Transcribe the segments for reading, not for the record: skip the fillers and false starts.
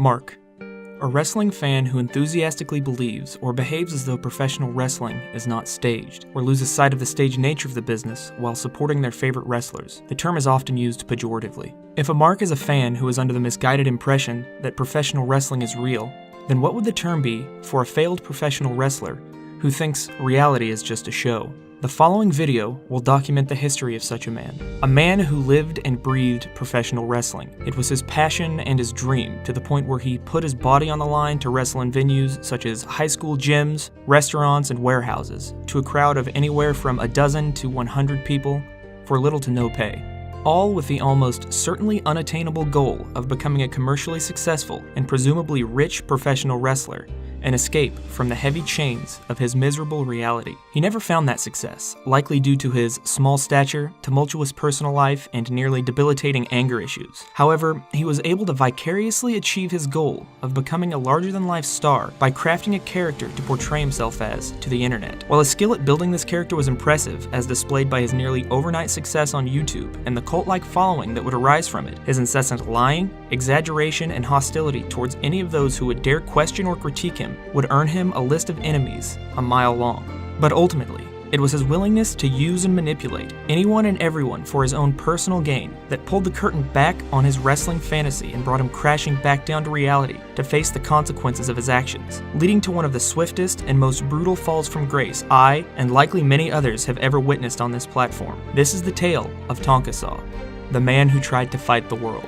Mark, a wrestling fan who enthusiastically believes or behaves as though professional wrestling is not staged, or loses sight of the staged nature of the business while supporting their favorite wrestlers. The term is often used pejoratively. If a Mark is a fan who is under the misguided impression that professional wrestling is real, then what would the term be for a failed professional wrestler who thinks reality is just a show? The following video will document the history of such a man who lived and breathed professional wrestling. It was his passion and his dream, to the point where he put his body on the line to wrestle in venues such as high school gyms, restaurants, and warehouses, to a crowd of anywhere from a dozen to 100 people for little to no pay. All with the almost certainly unattainable goal of becoming a commercially successful and presumably rich professional wrestler, an escape from the heavy chains of his miserable reality. He never found that success, likely due to his small stature, tumultuous personal life, and nearly debilitating anger issues. However, he was able to vicariously achieve his goal of becoming a larger-than-life star by crafting a character to portray himself as to the internet. While his skill at building this character was impressive, as displayed by his nearly overnight success on YouTube and the cult-like following that would arise from it, his incessant lying, exaggeration, and hostility towards any of those who would dare question or critique him would earn him a list of enemies a mile long. But ultimately, it was his willingness to use and manipulate anyone and everyone for his own personal gain that pulled the curtain back on his wrestling fantasy and brought him crashing back down to reality to face the consequences of his actions, leading to one of the swiftest and most brutal falls from grace I, and likely many others, have ever witnessed on this platform. This is the tale of Tonka, the man who tried to fight the world.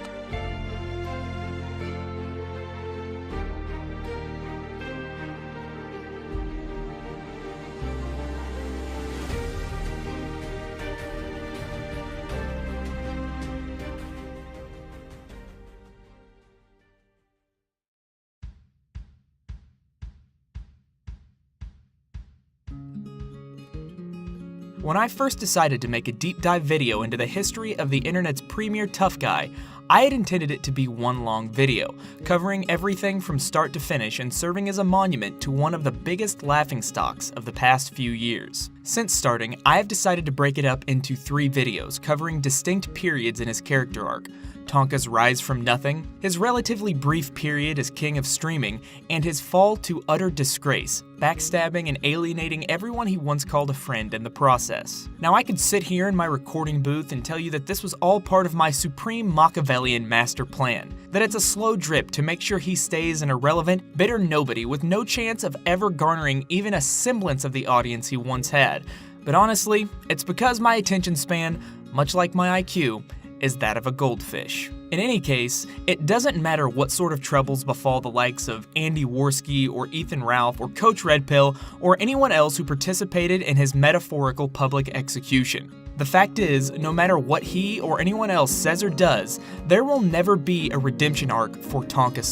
When I first decided to make a deep dive video into the history of the internet's premier tough guy, I had intended it to be one long video, covering everything from start to finish and serving as a monument to one of the biggest laughingstocks of the past few years. Since starting, I have decided to break it up into 3 videos covering distinct periods in his character arc: Tonka's rise from nothing, his relatively brief period as king of streaming, and his fall to utter disgrace, backstabbing and alienating everyone he once called a friend in the process. Now, I could sit here in my recording booth and tell you that this was all part of my supreme Machiavellian master plan, that it's a slow drip to make sure he stays an irrelevant, bitter nobody with no chance of ever garnering even a semblance of the audience he once had. But honestly, it's because my attention span, much like my IQ, is that of a goldfish. In any case, it doesn't matter what sort of troubles befall the likes of Andy Worski or Ethan Ralph or Coach Red Pill or anyone else who participated in his metaphorical public execution. The fact is, no matter what he or anyone else says or does, there will never be a redemption arc for Tonka.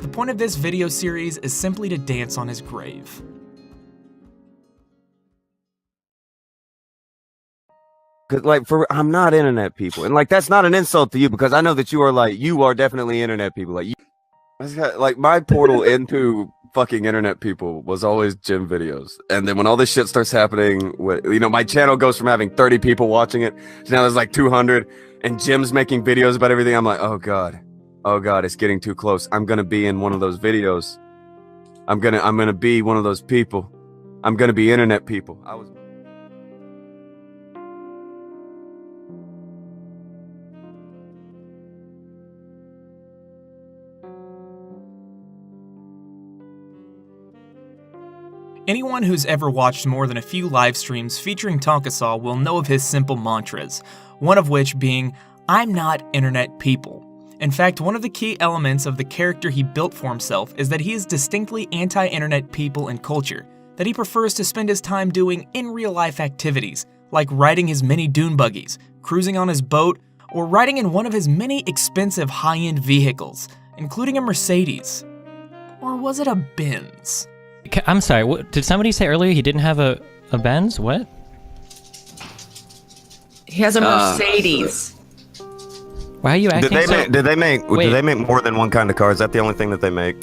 The point of this video series is simply to dance on his grave. Cause I'm not internet people, and that's not an insult to you, because I know that you are definitely internet people. My portal into fucking internet people was always gym videos, and then when all this shit starts happening, my channel goes from having 30 people watching it to now there's 200, and Jim's making videos about everything. I'm like, oh god, it's getting too close. I'm gonna be in one of those videos. I'm gonna be one of those people. I'm gonna be internet people. Anyone who's ever watched more than a few live streams featuring Tonka will know of his simple mantras, one of which being, "I'm not internet people." In fact, one of the key elements of the character he built for himself is that he is distinctly anti-internet people and culture, that he prefers to spend his time doing in real-life activities, like riding his mini dune buggies, cruising on his boat, or riding in one of his many expensive high-end vehicles, including a Mercedes. Or was it a Benz? I'm sorry, what, did somebody say earlier he didn't have a Benz? What? He has a Mercedes. Why are you acting Did they make more than one kind of car? Is that the only thing that they make?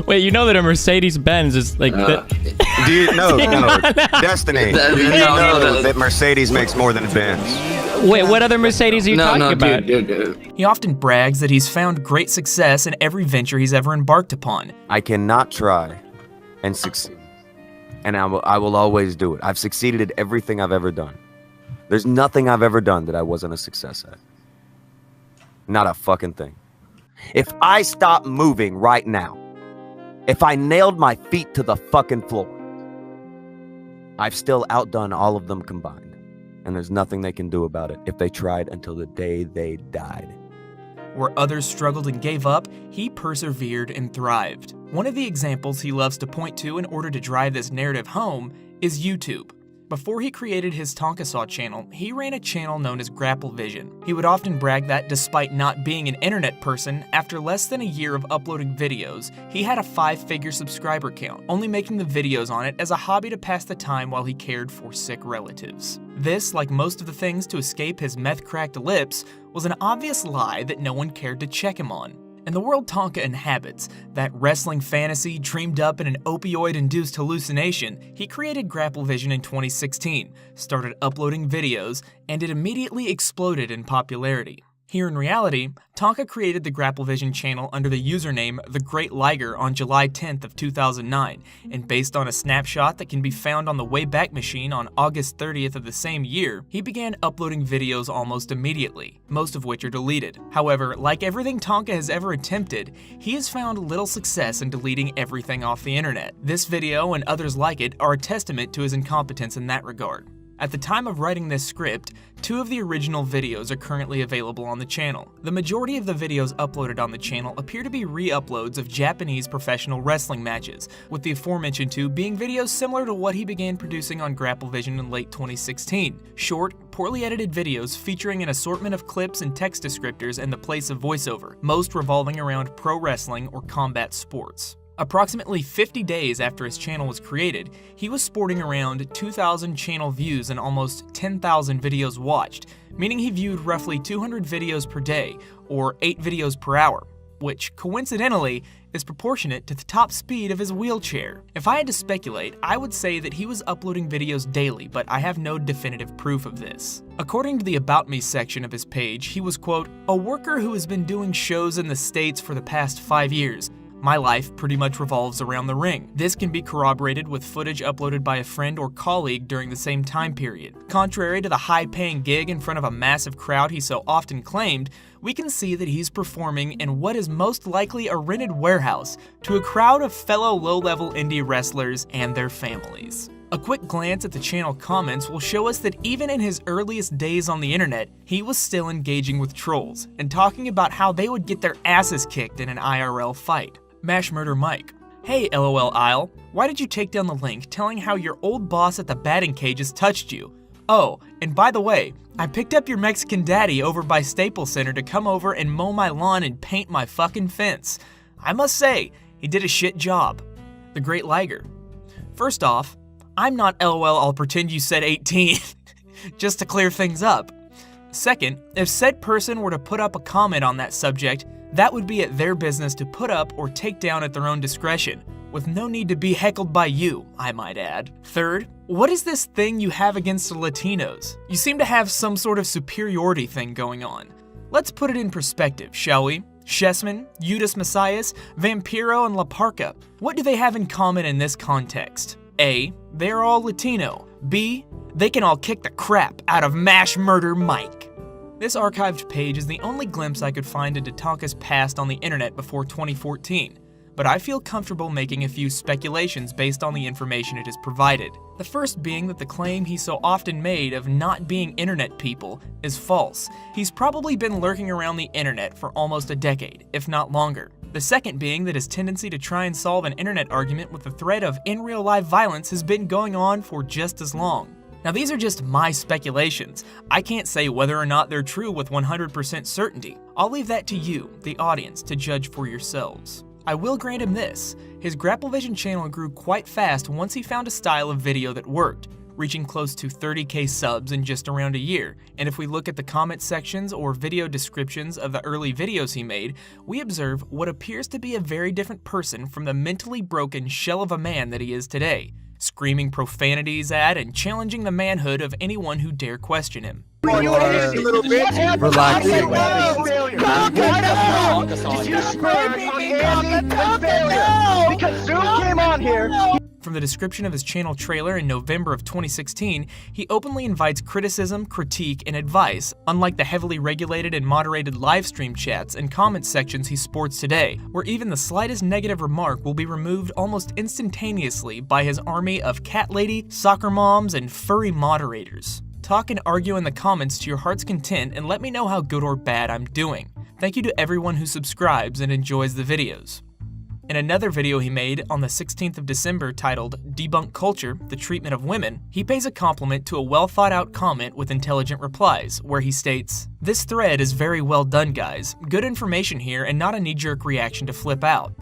Wait, you know that a Mercedes-Benz is like the, Do you no Destiny? Do you know that Mercedes makes more than a Benz? Wait, what other Mercedes are you talking about? Dude. He often brags that he's found great success in every venture he's ever embarked upon. I cannot try and succeed, and I will always do it. I've succeeded at everything I've ever done. There's nothing I've ever done that I wasn't a success at. Not a fucking thing. If I stop moving right now, if I nailed my feet to the fucking floor, I've still outdone all of them combined. And there's nothing they can do about it if they tried until the day they died. Where others struggled and gave up, he persevered and thrived. One of the examples he loves to point to in order to drive this narrative home is YouTube. Before he created his Tonka Saw channel, he ran a channel known as Grapple Vision. He would often brag that despite not being an internet person, after less than a year of uploading videos, he had a 5-figure subscriber count, only making the videos on it as a hobby to pass the time while he cared for sick relatives. This, like most of the things to escape his meth-cracked lips, was an obvious lie that no one cared to check him on. In the world Tonka inhabits, that wrestling fantasy dreamed up in an opioid-induced hallucination, he created Grapple Vision in 2016, started uploading videos, and it immediately exploded in popularity. Here in reality, Tonka created the Grapple Vision channel under the username The Great Liger on July 10th of 2009, and based on a snapshot that can be found on the Wayback Machine on August 30th of the same year, he began uploading videos almost immediately, most of which are deleted. However, like everything Tonka has ever attempted, he has found little success in deleting everything off the internet. This video and others like it are a testament to his incompetence in that regard. At the time of writing this script, 2 of the original videos are currently available on the channel. The majority of the videos uploaded on the channel appear to be re-uploads of Japanese professional wrestling matches, with the aforementioned 2 being videos similar to what he began producing on Grapple Vision in late 2016. Short, poorly edited videos featuring an assortment of clips and text descriptors in the place of voiceover, most revolving around pro wrestling or combat sports. Approximately 50 days after his channel was created, he was sporting around 2,000 channel views and almost 10,000 videos watched, meaning he viewed roughly 200 videos per day, or 8 videos per hour, which, coincidentally, is proportionate to the top speed of his wheelchair. If I had to speculate, I would say that he was uploading videos daily, but I have no definitive proof of this. According to the About Me section of his page, he was, quote, "a worker who has been doing shows in the States for the past 5 years. My life pretty much revolves around the ring." This can be corroborated with footage uploaded by a friend or colleague during the same time period. Contrary to the high-paying gig in front of a massive crowd he so often claimed, we can see that he's performing in what is most likely a rented warehouse to a crowd of fellow low-level indie wrestlers and their families. A quick glance at the channel comments will show us that even in his earliest days on the internet, he was still engaging with trolls and talking about how they would get their asses kicked in an IRL fight. Mash Murder Mike: "Hey LOL Isle, why did you take down the link telling how your old boss at the batting cages touched you? Oh, and by the way, I picked up your Mexican daddy over by Staples Center to come over and mow my lawn and paint my fucking fence. I must say, he did a shit job." The Great Liger: "First off, I'm not LOL, I'll pretend you said 18, just to clear things up. Second, if said person were to put up a comment on that subject, that would be at their business to put up or take down at their own discretion, with no need to be heckled by you, I might add. Third, what is this thing you have against the Latinos? You seem to have some sort of superiority thing going on. Let's put it in perspective, shall we? Chessman, Eudes Messias, Vampiro, and La Parca. What do they have in common in this context? A, they're all Latino. B, they can all kick the crap out of Mash Murder Mike." This archived page is the only glimpse I could find into Tonka's past on the internet before 2014, but I feel comfortable making a few speculations based on the information it has provided. The first being that the claim he so often made of not being internet people is false. He's probably been lurking around the internet for almost a decade, if not longer. The second being that his tendency to try and solve an internet argument with the threat of in real life violence has been going on for just as long. Now these are just my speculations. I can't say whether or not they're true with 100% certainty. I'll leave that to you, the audience, to judge for yourselves. I will grant him this: his Grapple Vision channel grew quite fast once he found a style of video that worked. reaching close to 30k subs in just around a year. And if we look at the comment sections or video descriptions of the early videos he made, we observe what appears to be a very different person from the mentally broken shell of a man that he is today, screaming profanities at and challenging the manhood of anyone who dare question him. Relax. Because Zoom came on here. From the description of his channel trailer in November of 2016, he openly invites criticism, critique, and advice, unlike the heavily regulated and moderated livestream chats and comment sections he sports today, where even the slightest negative remark will be removed almost instantaneously by his army of cat lady, soccer moms, and furry moderators. Talk and argue in the comments to your heart's content and let me know how good or bad I'm doing. Thank you to everyone who subscribes and enjoys the videos. In another video he made on the 16th of December titled Debunk Culture, the Treatment of Women, he pays a compliment to a well-thought-out comment with intelligent replies, where he states, "This thread is very well done, guys. Good information here and not a knee-jerk reaction to flip out."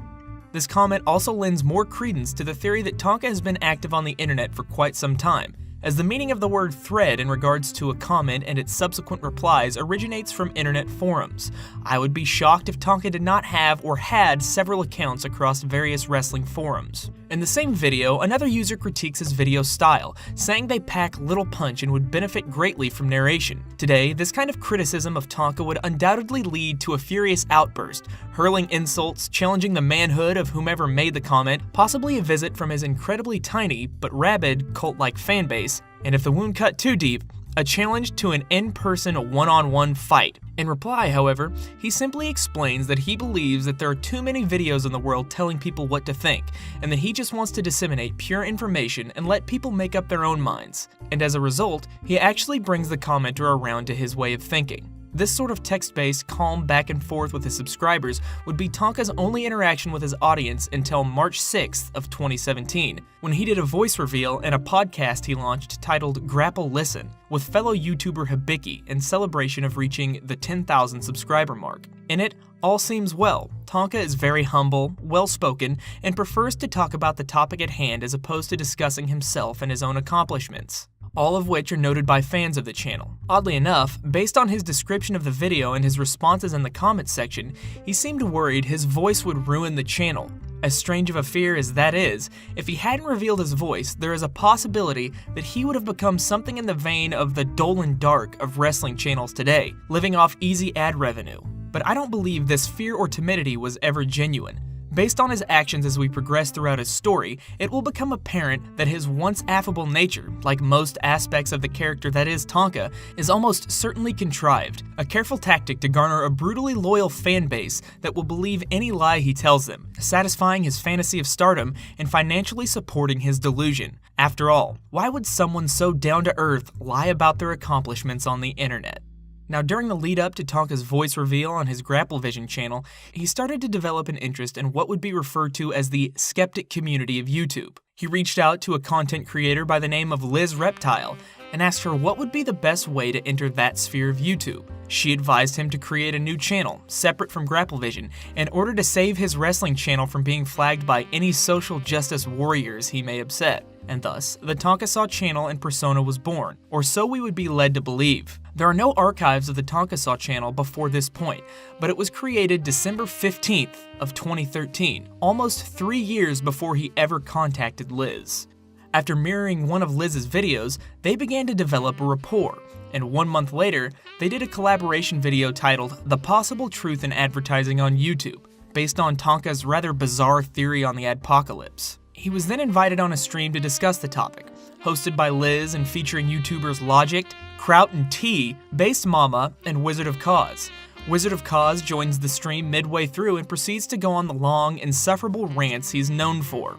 This comment also lends more credence to the theory that Tonka has been active on the internet for quite some time, as the meaning of the word thread in regards to a comment and its subsequent replies originates from internet forums. I would be shocked if Tonka did not have or had several accounts across various wrestling forums. In the same video, another user critiques his video style, saying they pack little punch and would benefit greatly from narration. Today, this kind of criticism of Tonka would undoubtedly lead to a furious outburst, hurling insults, challenging the manhood of whomever made the comment, possibly a visit from his incredibly tiny but rabid cult-like fanbase, and if the wound cut too deep, a challenge to an in-person one-on-one fight. In reply, however, he simply explains that he believes that there are too many videos in the world telling people what to think, and that he just wants to disseminate pure information and let people make up their own minds. And as a result, he actually brings the commenter around to his way of thinking. This sort of text-based, calm back and forth with his subscribers would be Tonka's only interaction with his audience until March 6th of 2017, when he did a voice reveal in a podcast he launched titled Grapple Listen, with fellow YouTuber Hibiki in celebration of reaching the 10,000 subscriber mark. In it, all seems well. Tonka is very humble, well-spoken, and prefers to talk about the topic at hand as opposed to discussing himself and his own accomplishments, all of which are noted by fans of the channel. Oddly enough, based on his description of the video and his responses in the comments section, he seemed worried his voice would ruin the channel. As strange of a fear as that is, if he hadn't revealed his voice, there is a possibility that he would have become something in the vein of the Dolan Dark of wrestling channels today, living off easy ad revenue. But I don't believe this fear or timidity was ever genuine. Based on his actions as we progress throughout his story, it will become apparent that his once affable nature, like most aspects of the character that is Tonka, is almost certainly contrived, a careful tactic to garner a brutally loyal fan base that will believe any lie he tells them, satisfying his fantasy of stardom and financially supporting his delusion. After all, why would someone so down-to-earth lie about their accomplishments on the internet? Now, during the lead up to Tonka's voice reveal on his GrappleVision channel, he started to develop an interest in what would be referred to as the skeptic community of YouTube. He reached out to a content creator by the name of Liz Reptile and asked her what would be the best way to enter that sphere of YouTube. She advised him to create a new channel, separate from GrappleVision, in order to save his wrestling channel from being flagged by any social justice warriors he may upset. And thus, the Tonka Saw channel and persona was born, or so we would be led to believe. There are no archives of the Tonka Saw channel before this point, but it was created December 15th of 2013, almost 3 years before he ever contacted Liz. After mirroring one of Liz's videos, they began to develop a rapport, and 1 month later, they did a collaboration video titled The Possible Truth in Advertising on YouTube, based on Tonka's rather bizarre theory on the adpocalypse. He was then invited on a stream to discuss the topic, hosted by Liz and featuring YouTubers Logic, Kraut and T, Based Mama, and Wizard of Cause. Wizard of Cause joins the stream midway through and proceeds to go on the long, insufferable rants he's known for,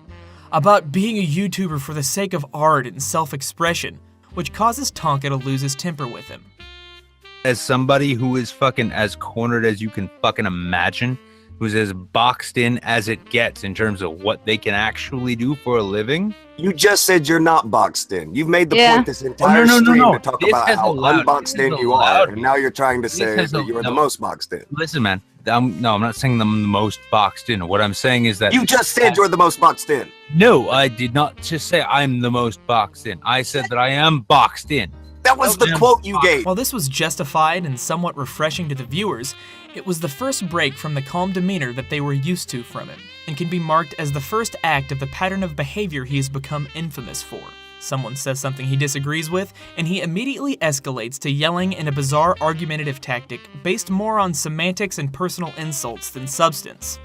about being a YouTuber for the sake of art and self-expression, which causes Tonka to lose his temper with him. As somebody who is fucking as cornered as you can fucking imagine, who's as boxed in as it gets in terms of what they can actually do for a living. You just said you're not boxed in. You've made the Yeah. point this entire no, stream to talk This about has how allowed- unboxed this in has you allowed are, and now you're trying to This say has that you are the no. most boxed in. Listen, man, I'm not saying I'm the most boxed in. What I'm saying is that You just said you're the most boxed in. No, I did not just say I'm the most boxed in. I said that I am boxed in. That was the quote you gave. While this was justified and somewhat refreshing to the viewers, it was the first break from the calm demeanor that they were used to from him, and can be marked as the first act of the pattern of behavior he has become infamous for. Someone says something he disagrees with, and he immediately escalates to yelling in a bizarre argumentative tactic based more on semantics and personal insults than substance.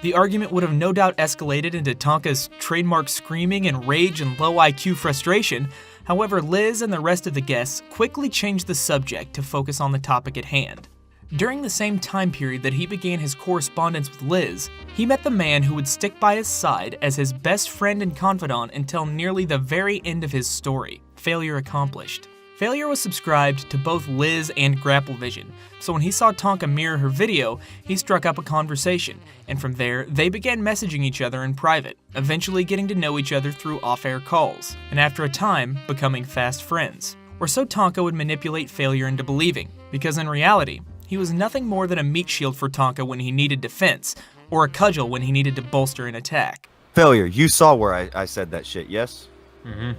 The argument would have no doubt escalated into Tonka's trademark screaming and rage and low IQ frustration. However, Liz and the rest of the guests quickly changed the subject to focus on the topic at hand. During the same time period that he began his correspondence with Liz, he met the man who would stick by his side as his best friend and confidant until nearly the very end of his story, Failure Accomplished. Failure was subscribed to both Liz and GrappleVision, so when he saw Tonka mirror her video, he struck up a conversation, and from there, they began messaging each other in private, eventually getting to know each other through off-air calls, and after a time, becoming fast friends. Or so Tonka would manipulate Failure into believing, because in reality, he was nothing more than a meat shield for Tonka when he needed defense, or a cudgel when he needed to bolster an attack. Failure, you saw where I said that shit, yes? Mm-hmm.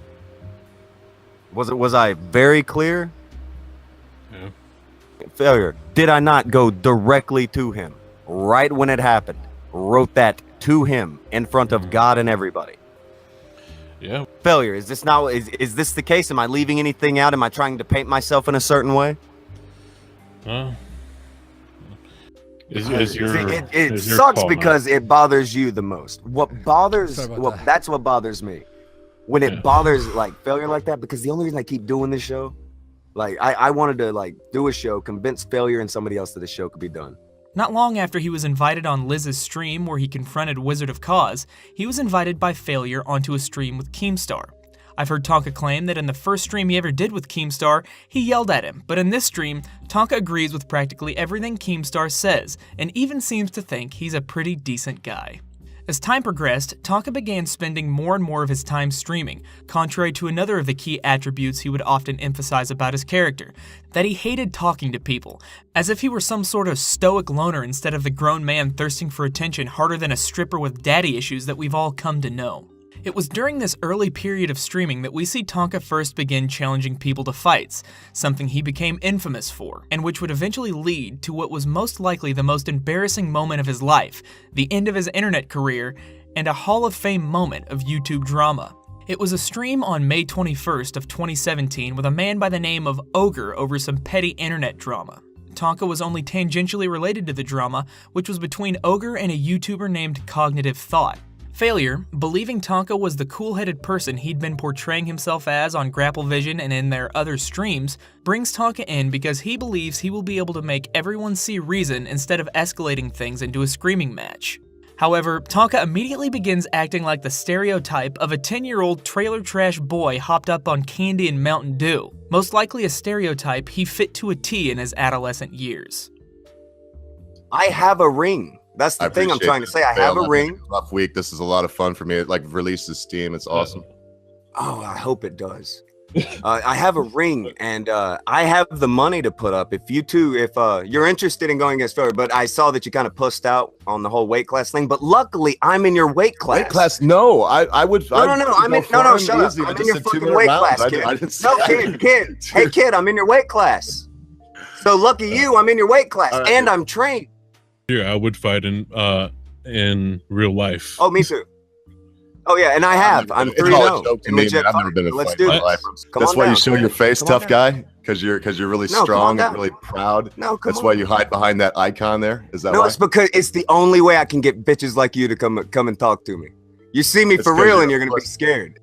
Was I very clear? Yeah. Failure, did I not go directly to him right when it happened? Wrote that to him in front of God and everybody. Yeah. Failure, is this the case? Am I leaving anything out? Am I trying to paint myself in a certain way? It sucks because it bothers you the most. That's what bothers me. When it bothers like Failure like that, because the only reason I keep doing this show, like I wanted to like do a show, convince Failure and somebody else that the show could be done. Not long after he was invited on Liz's stream where he confronted Wizard of Cause, he was invited by Failure onto a stream with Keemstar. I've heard Tonka claim that in the first stream he ever did with Keemstar, he yelled at him, but in this stream, Tonka agrees with practically everything Keemstar says, and even seems to think he's a pretty decent guy. As time progressed, Tonka began spending more and more of his time streaming, contrary to another of the key attributes he would often emphasize about his character, that he hated talking to people, as if he were some sort of stoic loner instead of the grown man thirsting for attention harder than a stripper with daddy issues that we've all come to know. It was during this early period of streaming that we see Tonka first begin challenging people to fights, something he became infamous for, and which would eventually lead to what was most likely the most embarrassing moment of his life, the end of his internet career, and a Hall of Fame moment of YouTube drama. It was a stream on May 21st of 2017 with a man by the name of Ogre over some petty internet drama. Tonka was only tangentially related to the drama, which was between Ogre and a YouTuber named Cognitive Thought. Failure, believing Tonka was the cool-headed person he'd been portraying himself as on GrappleVision and in their other streams, brings Tonka in because he believes he will be able to make everyone see reason instead of escalating things into a screaming match. However, Tonka immediately begins acting like the stereotype of a 10-year-old trailer trash boy hopped up on candy and Mountain Dew, most likely a stereotype he fit to a T in his adolescent years. I have a ring. That's the thing I'm trying to say. I have a ring. Rough week. This is a lot of fun for me. It like releases steam. It's awesome. Oh, I hope it does. I have a ring, and I have the money to put up. If you're interested in going against Failure, but I saw that you kind of pussed out on the whole weight class thing. But luckily, I'm in your weight class. Weight class? No, I would. No. Shut up. I'm in your fucking weight class, kid. Kid. Hey, kid, I'm in your weight class. So lucky you, I'm in your weight class, and I'm trained. Yeah, I would fight in real life. Oh, me too. Oh yeah, and I have. I'm 3-0. I've never been in a Let's fight do in my this. life. That's why you show your face, tough guy, because you're really strong and really proud. That's why you hide behind that icon there. Is that why? No, it's because it's the only way I can get bitches like you to come and talk to me. You see me for real, and you're gonna be scared.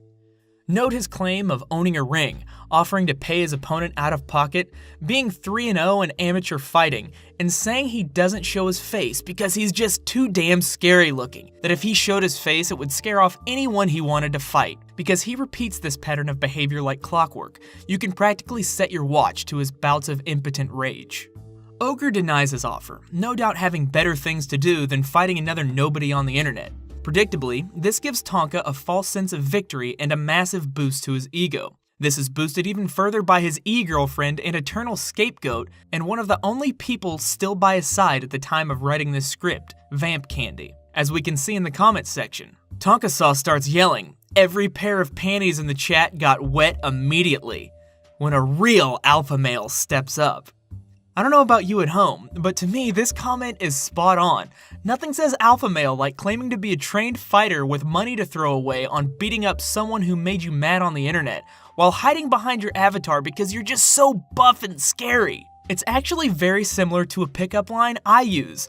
Note his claim of owning a ring, offering to pay his opponent out of pocket, being 3-0 in amateur fighting, and saying he doesn't show his face because he's just too damn scary looking, that if he showed his face it would scare off anyone he wanted to fight. Because he repeats this pattern of behavior like clockwork, you can practically set your watch to his bouts of impotent rage. Ogre denies his offer, no doubt having better things to do than fighting another nobody on the internet. Predictably, this gives Tonka a false sense of victory and a massive boost to his ego. This is boosted even further by his e-girlfriend and eternal scapegoat, and one of the only people still by his side at the time of writing this script, Vamp Candy. As we can see in the comments section, Tonka Saw starts yelling, "Every pair of panties in the chat got wet immediately," when a real alpha male steps up. I don't know about you at home, but to me, this comment is spot on. Nothing says alpha male like claiming to be a trained fighter with money to throw away on beating up someone who made you mad on the internet, while hiding behind your avatar because you're just so buff and scary. It's actually very similar to a pickup line I use.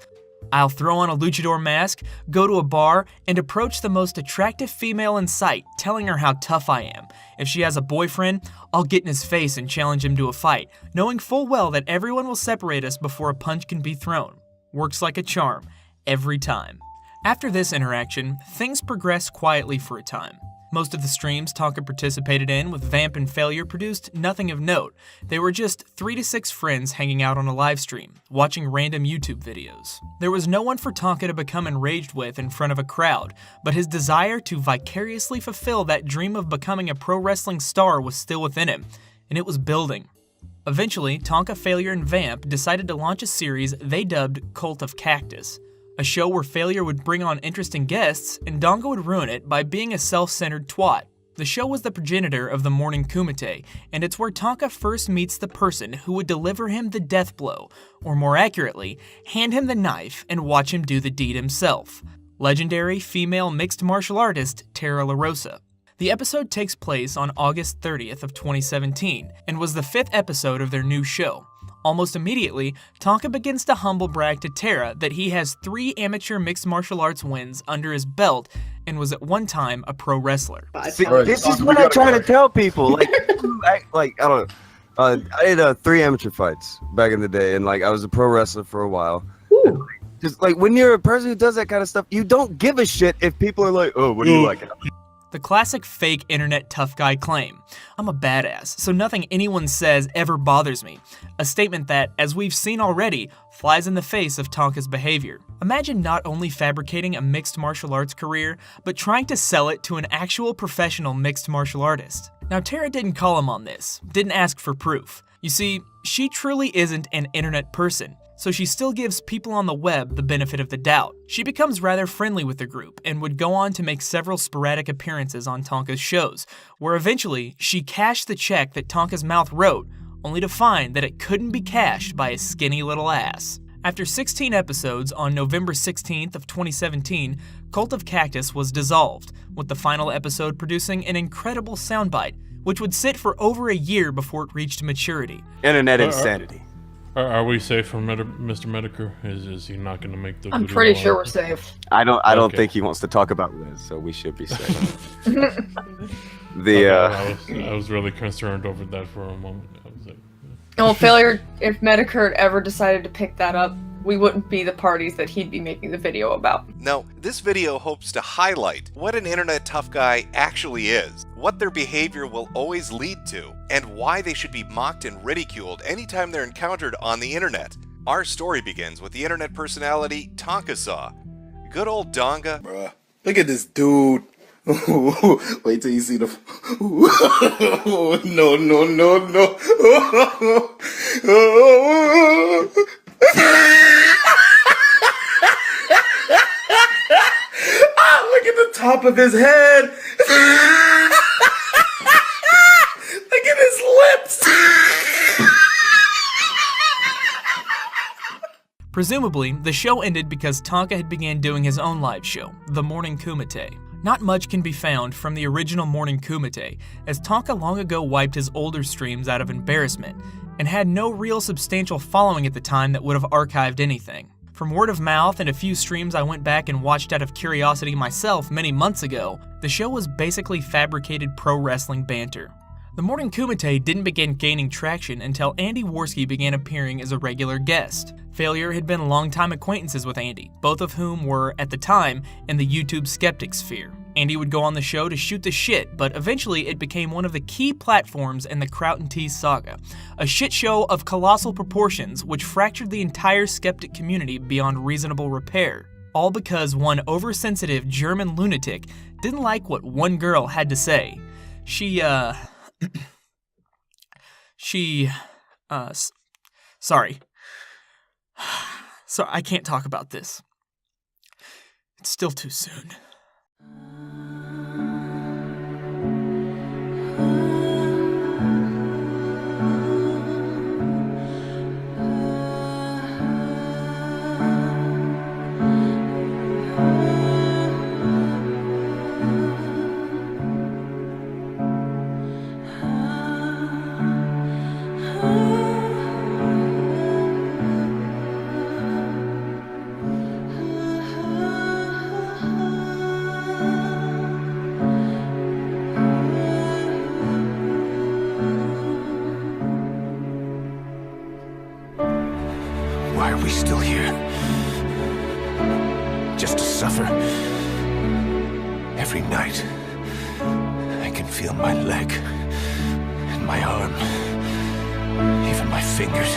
I'll throw on a luchador mask, go to a bar, and approach the most attractive female in sight, telling her how tough I am. If she has a boyfriend, I'll get in his face and challenge him to a fight, knowing full well that everyone will separate us before a punch can be thrown. Works like a charm, every time. After this interaction, things progress quietly for a time. Most of the streams Tonka participated in with Vamp and Failure produced nothing of note. They were just 3 to 6 friends hanging out on a live stream, watching random YouTube videos. There was no one for Tonka to become enraged with in front of a crowd, but his desire to vicariously fulfill that dream of becoming a pro wrestling star was still within him, and it was building. Eventually, Tonka, Failure, and Vamp decided to launch a series they dubbed Cult of Cactus. A show where Failure would bring on interesting guests, and Donga would ruin it by being a self-centered twat. The show was the progenitor of the Morning Kumite, and it's where Tonka first meets the person who would deliver him the death blow, or more accurately, hand him the knife and watch him do the deed himself. Legendary female mixed martial artist Tara LaRosa. The episode takes place on August 30th of 2017, and was the 5th episode of their new show. Almost immediately, Tonka begins to humble brag to Tara that he has 3 amateur mixed martial arts wins under his belt and was at one time a pro wrestler. See, this is what I try to tell people. I don't know. I did 3 amateur fights back in the day, and I was a pro wrestler for a while. Just when you're a person who does that kind of stuff, you don't give a shit if people are like, "Oh, what do you like?" The classic fake internet tough guy claim. I'm a badass, so nothing anyone says ever bothers me. A statement that, as we've seen already, flies in the face of Tonka's behavior. Imagine not only fabricating a mixed martial arts career, but trying to sell it to an actual professional mixed martial artist. Now, Tara didn't call him on this, didn't ask for proof. You see, she truly isn't an internet person, so she still gives people on the web the benefit of the doubt. She becomes rather friendly with the group and would go on to make several sporadic appearances on Tonka's shows, where eventually she cashed the check that Tonka's mouth wrote, only to find that it couldn't be cashed by his skinny little ass. After 16 episodes on November 16th of 2017, Cult of Cactus was dissolved, with the final episode producing an incredible soundbite, which would sit for over a year before it reached maturity. Internet insanity. Are we safe from Mr. Medicare? Is he not going to make the I'm video pretty on? sure we're safe. I don't Okay. think he wants to talk about Liz, so we should be safe. I was really concerned over that for a moment. I was like, Well, Failure, if Medicare ever decided to pick that up, we wouldn't be the parties that he'd be making the video about. Now, this video hopes to highlight what an internet tough guy actually is, what their behavior will always lead to, and why they should be mocked and ridiculed anytime they're encountered on the internet. Our story begins with the internet personality Tonka Saw. Good old Donga. Bruh, look at this dude. Wait till you see the. No, no, no, no. Look at the top of his head. Look at his lips. Presumably, the show ended because Tonka had began doing his own live show, The Morning Kumite. Not much can be found from the original Morning Kumite, as Tonka long ago wiped his older streams out of embarrassment, and had no real substantial following at the time that would have archived anything. From word of mouth and a few streams I went back and watched out of curiosity myself many months ago, the show was basically fabricated pro wrestling banter. The Morning Kumite didn't begin gaining traction until Andy Worski began appearing as a regular guest. Failure had been longtime acquaintances with Andy, both of whom were, at the time, in the YouTube skeptic sphere. Andy would go on the show to shoot the shit, but eventually it became one of the key platforms in the Kraut and Tease saga, a shit show of colossal proportions which fractured the entire skeptic community beyond reasonable repair. All because one oversensitive German lunatic didn't like what one girl had to say. She She, sorry. So I can't talk about this. It's still too soon. Why are we still here? Just to suffer? Every night, I can feel my leg and my arm, even my fingers.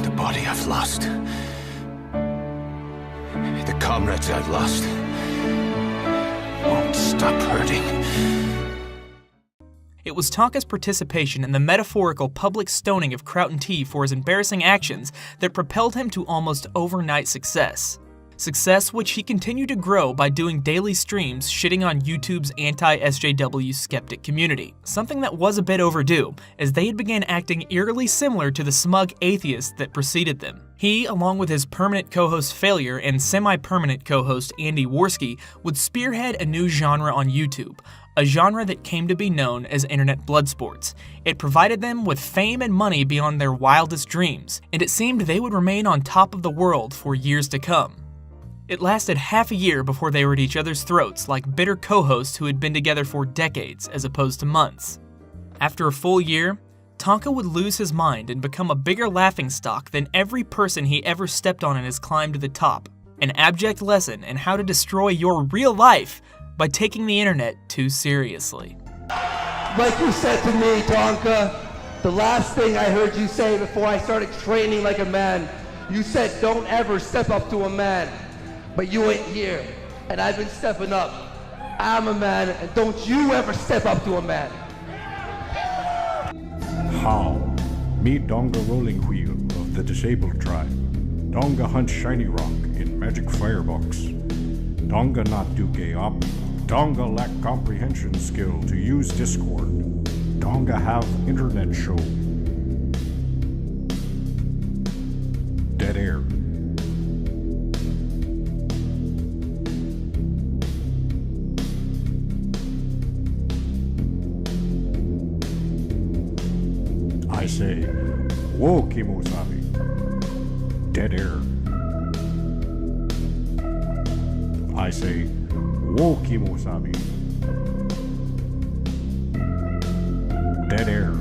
The body I've lost. The comrades I've lost won't stop hurting. It was Tonka's participation in the metaphorical public stoning of Crown T for his embarrassing actions that propelled him to almost overnight success. Success which he continued to grow by doing daily streams shitting on YouTube's anti-SJW skeptic community, something that was a bit overdue, as they had began acting eerily similar to the smug atheists that preceded them. He, along with his permanent co-host Failure and semi-permanent co-host Andy Worski, would spearhead a new genre on YouTube, a genre that came to be known as internet blood sports. It provided them with fame and money beyond their wildest dreams, and it seemed they would remain on top of the world for years to come. It lasted half a year before they were at each other's throats like bitter co-hosts who had been together for decades as opposed to months. After a full year, Tonka would lose his mind and become a bigger laughingstock than every person he ever stepped on in his climb to the top. An abject lesson in how to destroy your real life by taking the internet too seriously. Like you said to me, Tonka, the last thing I heard you say before I started training like a man, you said don't ever step up to a man. But you ain't here, and I've been stepping up. I'm a man, and don't you ever step up to a man. How? Meet Tonka Rolling Wheel of the Disabled Tribe. Tonka hunts shiny rock in magic firebox. Tonka not do gay op. Tonka lack comprehension skill to use Discord. Tonka have internet show. Dead air. I say, whoa, Kimosabi. Dead air. I say, whoa, Kimosabi. Dead air.